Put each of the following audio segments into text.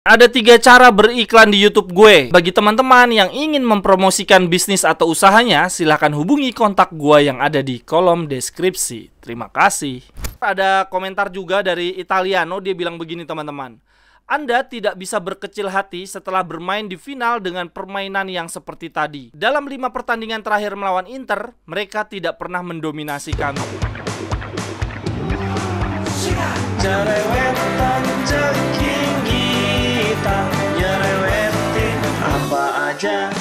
Ada 3 cara beriklan di YouTube gue. Bagi teman-teman yang ingin mempromosikan bisnis atau usahanya, silahkan hubungi kontak gue yang ada di kolom deskripsi. Terima kasih. Ada komentar juga dari Italiano, dia bilang begini teman-teman. Anda tidak bisa berkecil hati setelah bermain di final dengan permainan yang seperti tadi. Dalam 5 pertandingan terakhir melawan Inter, mereka tidak pernah mendominasi kami. Cerewetan ceking kita nyerewetin apa aja.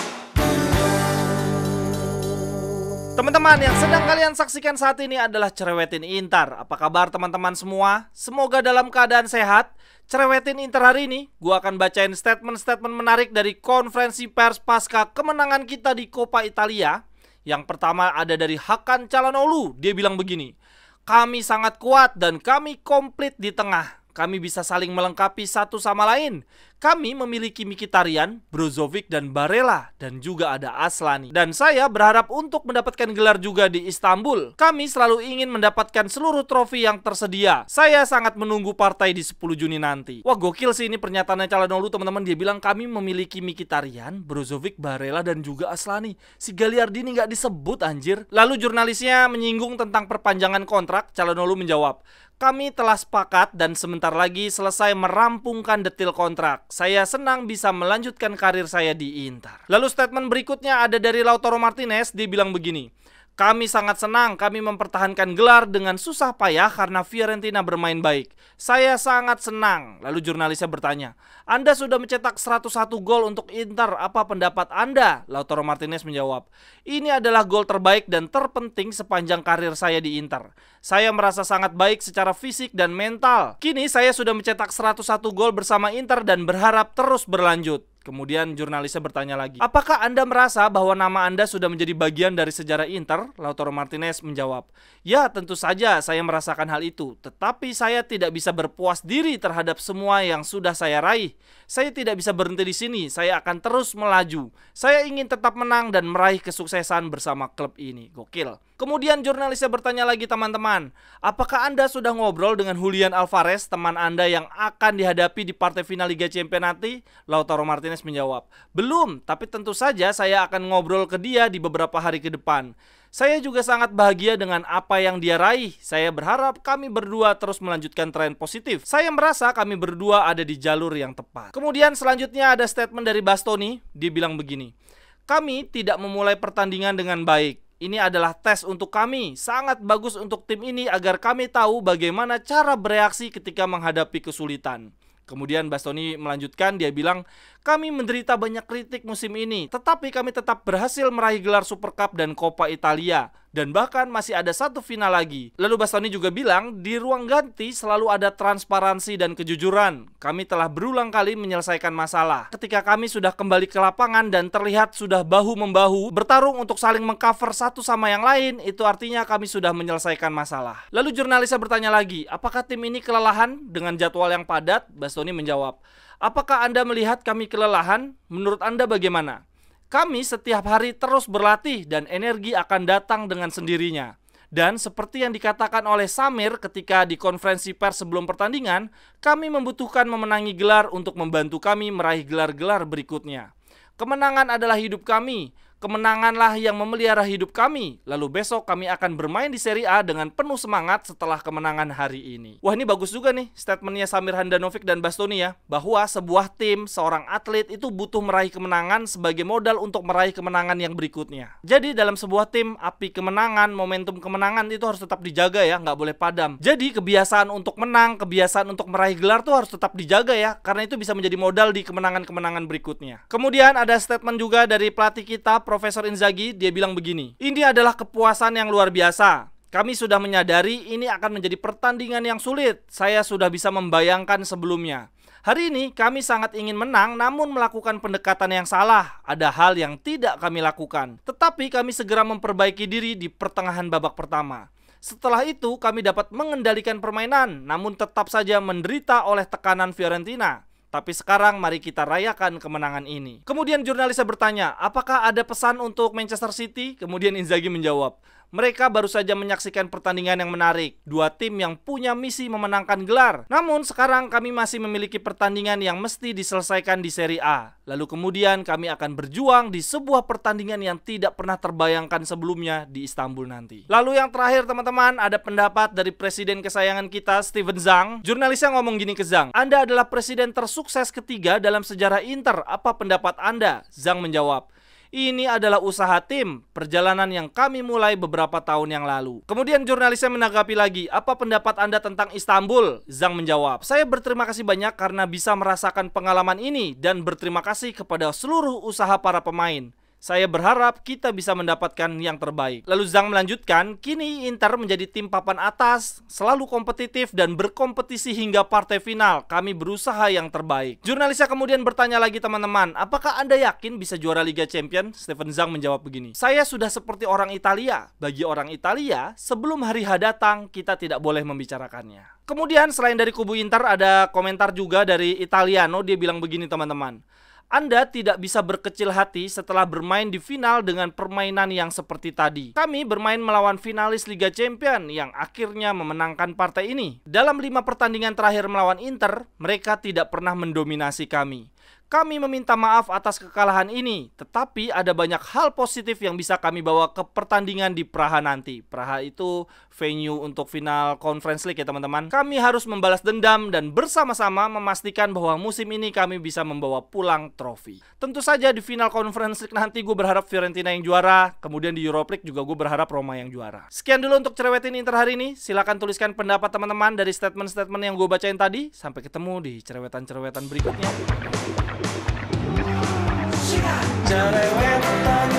Teman-teman, yang sedang kalian saksikan saat ini adalah Cerewetin Inter. Apa kabar teman-teman semua? Semoga dalam keadaan sehat. Cerewetin Inter hari ini, gua akan bacain statement-statement menarik dari konferensi pers pasca kemenangan kita di Coppa Italia. Yang pertama ada dari Hakan Çalhanoğlu. Dia bilang begini, kami sangat kuat dan kami komplit di tengah. Kami bisa saling melengkapi satu sama lain. Kami memiliki Mkhitaryan, Brozovic, dan Barella. Dan juga ada Aslani. Dan saya berharap untuk mendapatkan gelar juga di Istanbul. Kami selalu ingin mendapatkan seluruh trofi yang tersedia. Saya sangat menunggu partai di 10 Juni nanti. Wah, gokil sih ini pernyataannya Çalhanoğlu teman-teman. Dia bilang kami memiliki Mkhitaryan, Brozovic, Barella, dan juga Aslani. Si Gagliardini nggak disebut anjir. Lalu jurnalisnya menyinggung tentang perpanjangan kontrak. Çalhanoğlu menjawab, kami telah sepakat dan sebentar lagi selesai merampungkan detil kontrak. Saya senang bisa melanjutkan karir saya di Inter. Lalu statement berikutnya ada dari Lautaro Martinez. Dia bilang begini, kami sangat senang kami mempertahankan gelar dengan susah payah karena Fiorentina bermain baik. Saya sangat senang. Lalu jurnalisnya bertanya, Anda sudah mencetak 101 gol untuk Inter, apa pendapat Anda? Lautaro Martinez menjawab, ini adalah gol terbaik dan terpenting sepanjang karir saya di Inter. Saya merasa sangat baik secara fisik dan mental. Kini saya sudah mencetak 101 gol bersama Inter dan berharap terus berlanjut. Kemudian jurnalisnya bertanya lagi, apakah Anda merasa bahwa nama Anda sudah menjadi bagian dari sejarah Inter? Lautaro Martinez menjawab, ya tentu saja saya merasakan hal itu. Tetapi saya tidak bisa berpuas diri terhadap semua yang sudah saya raih. Saya tidak bisa berhenti di sini. Saya akan terus melaju. Saya ingin tetap menang dan meraih kesuksesan bersama klub ini. Gokil. Kemudian jurnalisnya bertanya lagi teman-teman, apakah Anda sudah ngobrol dengan Julian Alvarez, teman Anda yang akan dihadapi di partai final Liga Champions nanti? Lautaro Martinez menjawab, belum, tapi tentu saja saya akan ngobrol ke dia di beberapa hari ke depan. Saya juga sangat bahagia dengan apa yang dia raih. Saya berharap kami berdua terus melanjutkan tren positif. Saya merasa kami berdua ada di jalur yang tepat. Kemudian selanjutnya ada statement dari Bastoni. Dia bilang begini, kami tidak memulai pertandingan dengan baik. Ini adalah tes untuk kami. Sangat bagus untuk tim ini agar kami tahu bagaimana cara bereaksi ketika menghadapi kesulitan. Kemudian Bastoni melanjutkan, dia bilang, kami menderita banyak kritik musim ini, tetapi kami tetap berhasil meraih gelar Super Cup dan Coppa Italia. Dan bahkan masih ada satu final lagi. Lalu Bastoni juga bilang, di ruang ganti selalu ada transparansi dan kejujuran. Kami telah berulang kali menyelesaikan masalah. Ketika kami sudah kembali ke lapangan dan terlihat sudah bahu-membahu, bertarung untuk saling mengcover satu sama yang lain, itu artinya kami sudah menyelesaikan masalah. Lalu jurnalisnya bertanya lagi, apakah tim ini kelelahan dengan jadwal yang padat? Bastoni menjawab, apakah Anda melihat kami kelelahan? Menurut Anda bagaimana? Kami setiap hari terus berlatih dan energi akan datang dengan sendirinya. Dan seperti yang dikatakan oleh Samir ketika di konferensi pers sebelum pertandingan, kami membutuhkan memenangi gelar untuk membantu kami meraih gelar-gelar berikutnya. Kemenangan adalah hidup kami. Kemenanganlah yang memelihara hidup kami. Lalu besok kami akan bermain di Serie A dengan penuh semangat setelah kemenangan hari ini. Wah, ini bagus juga nih statementnya Samir Handanovic dan Bastoni ya, bahwa sebuah tim, seorang atlet itu butuh meraih kemenangan sebagai modal untuk meraih kemenangan yang berikutnya. Jadi dalam sebuah tim, api kemenangan, momentum kemenangan itu harus tetap dijaga ya, nggak boleh padam. Jadi kebiasaan untuk menang, kebiasaan untuk meraih gelar tuh harus tetap dijaga ya, karena itu bisa menjadi modal di kemenangan-kemenangan berikutnya. Kemudian ada statement juga dari pelatih kita, Profesor Inzaghi. Dia bilang begini, ini adalah kepuasan yang luar biasa. Kami sudah menyadari ini akan menjadi pertandingan yang sulit. Saya sudah bisa membayangkan sebelumnya. Hari ini kami sangat ingin menang namun melakukan pendekatan yang salah. Ada hal yang tidak kami lakukan. Tetapi kami segera memperbaiki diri di pertengahan babak pertama. Setelah itu kami dapat mengendalikan permainan namun tetap saja menderita oleh tekanan Fiorentina. Tapi sekarang mari kita rayakan kemenangan ini. Kemudian jurnalisnya bertanya, apakah ada pesan untuk Manchester City? Kemudian Inzaghi menjawab, Mereka baru saja menyaksikan pertandingan yang menarik, dua tim yang punya misi memenangkan gelar. Namun sekarang kami masih memiliki pertandingan yang mesti diselesaikan di Serie A. Lalu kemudian kami akan berjuang di sebuah pertandingan yang tidak pernah terbayangkan sebelumnya di Istanbul nanti. Lalu yang terakhir teman-teman, ada pendapat dari presiden kesayangan kita, Steven Zhang. Jurnalisnya ngomong gini ke Zhang, "Anda adalah presiden tersukses ketiga dalam sejarah Inter, apa pendapat Anda?" Zhang menjawab, "Ini adalah usaha tim, perjalanan yang kami mulai beberapa tahun yang lalu." Kemudian jurnalisnya menanggapi lagi, "Apa pendapat Anda tentang Istanbul?" Zhang menjawab, "Saya berterima kasih banyak karena bisa merasakan pengalaman ini dan berterima kasih kepada seluruh usaha para pemain. Saya berharap kita bisa mendapatkan yang terbaik." Lalu Zhang melanjutkan, "Kini Inter menjadi tim papan atas, selalu kompetitif dan berkompetisi hingga partai final. Kami berusaha yang terbaik." Jurnalisnya kemudian bertanya lagi, "Teman-teman, apakah Anda yakin bisa juara Liga Champions?" Steven Zhang menjawab begini, "Saya sudah seperti orang Italia. Bagi orang Italia, sebelum hari H datang, kita tidak boleh membicarakannya." Kemudian selain dari kubu Inter, ada komentar juga dari Italiano. Dia bilang begini teman-teman, "Anda tidak bisa berkecil hati setelah bermain di final dengan permainan yang seperti tadi. Kami bermain melawan finalis Liga Champions yang akhirnya memenangkan partai ini. Dalam 5 pertandingan terakhir melawan Inter, mereka tidak pernah mendominasi kami. Kami meminta maaf atas kekalahan ini, tetapi ada banyak hal positif yang bisa kami bawa ke pertandingan di Praha nanti." Praha itu venue untuk final Conference League ya teman-teman. "Kami harus membalas dendam dan bersama-sama memastikan bahwa musim ini kami bisa membawa pulang trofi." Tentu saja di final Conference League nanti gue berharap Fiorentina yang juara, kemudian di Europa League juga gue berharap Roma yang juara. Sekian dulu untuk Cerewetin Inter hari ini. Silahkan tuliskan pendapat teman-teman dari statement-statement yang gue bacain tadi. Sampai ketemu di cerewetan-cerewetan berikutnya. Cerewetan